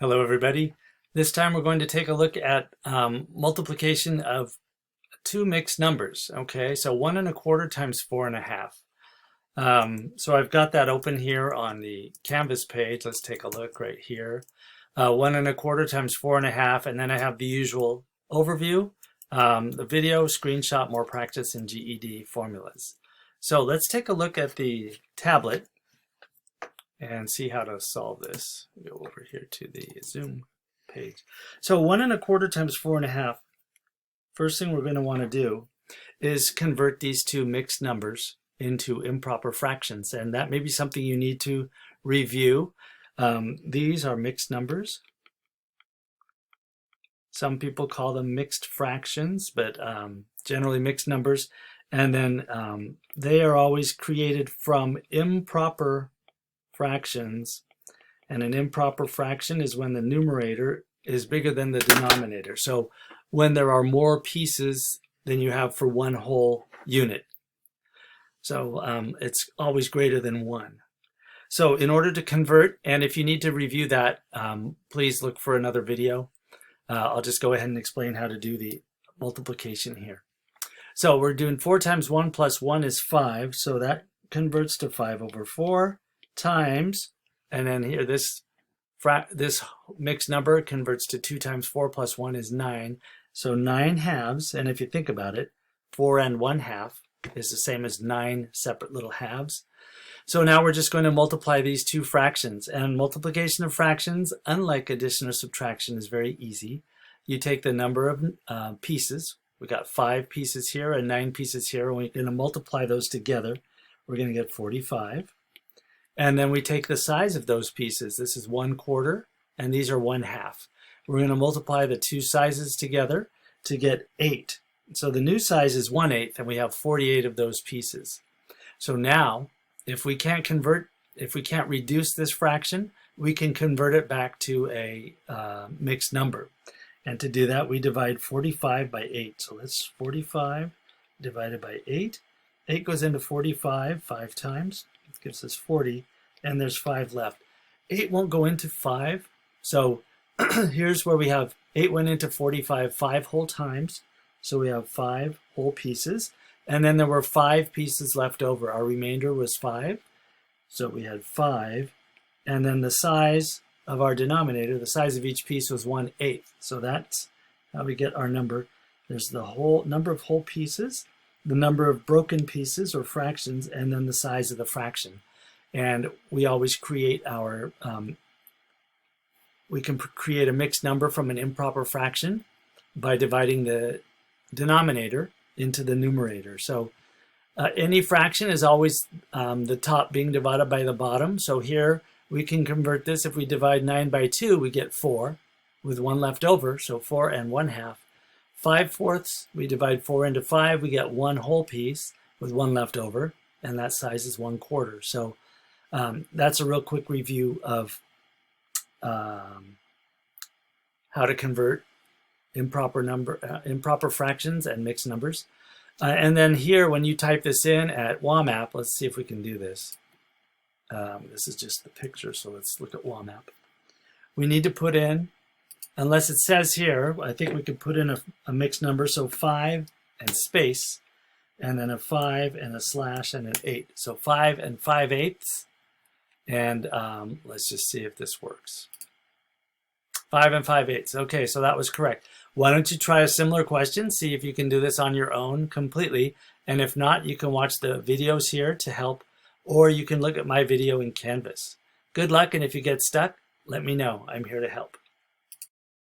Hello everybody. This time we're going to take a look at multiplication of two mixed numbers. Okay, so 1 1/4 times 4 1/2. So I've got that open here on the Canvas page. Let's take a look right here. 1 1/4 times 4 1/2, and then I have the usual overview, the video, screenshot, more practice, and GED formulas. So let's take a look at the tablet and see how to solve this. Go over here to the Zoom page. So 1 1/4 times 4 1/2. First thing we're going to want to do is convert these two mixed numbers into improper fractions, and that may be something you need to review. These are mixed numbers. Some people call them mixed fractions, but generally mixed numbers. And then they are always created from improper fractions, and an improper fraction is when the numerator is bigger than the denominator. So when there are more pieces than you have for one whole unit. So it's always greater than 1. So in order to convert, and if you need to review that, please look for another video. I'll just go ahead and explain how to do the multiplication here. So we're doing 4 times 1 plus 1 is 5, so that converts to 5/4 times, and then here this mixed number converts to 2 times 4 plus 1 is 9, so 9 halves. And if you think about it, 4 and 1/2 is the same as 9 separate little halves. So now we're just going to multiply these two fractions, and multiplication of fractions, unlike addition or subtraction, is very easy. You take the number of pieces. We got 5 pieces here and 9 pieces here, and we're going to multiply those together. We're going to get 45. And then we take the size of those pieces. This is 1/4, and these are 1/2. We're going to multiply the two sizes together to get 8. So the new size is 1/8, and we have 48 of those pieces. So now, if we can't reduce this fraction, we can convert it back to a mixed number. And to do that, we divide 45 by 8. So that's 45 divided by 8. 8 goes into 45 5 times. It gives us 40, and there's 5 left. 8 won't go into 5, so here's where we have 8 went into 45 5 whole times, so we have 5 whole pieces, and then there were 5 pieces left over. Our remainder was 5, so we had 5, and then the size of our denominator, the size of each piece, was 1/8, so that's how we get our number. There's the whole number of whole pieces, the number of broken pieces or fractions, and then the size of the fraction. And we always create our, we can create a mixed number from an improper fraction by dividing the denominator into the numerator. So any fraction is always the top being divided by the bottom. So here we can convert this. If we divide 9 by 2, we get 4 with 1 left over, so 4 and 1/2. 5/4, we divide 4 into 5, we get 1 whole piece with 1 left over, and that size is 1/4. So that's a real quick review of how to convert improper fractions and mixed numbers. And then here, when you type this in at WAMAP, let's see if we can do this. This is just the picture, so let's look at WAMAP. We need to put in, unless it says here, I think we could put in a mixed number, so 5 and space, and then a 5 and a slash and an 8. So 5 and 5/8, and let's just see if this works. 5 and 5/8. Okay, so that was correct. Why don't you try a similar question, see if you can do this on your own completely, and if not, you can watch the videos here to help, or you can look at my video in Canvas. Good luck, and if you get stuck, let me know. I'm here to help.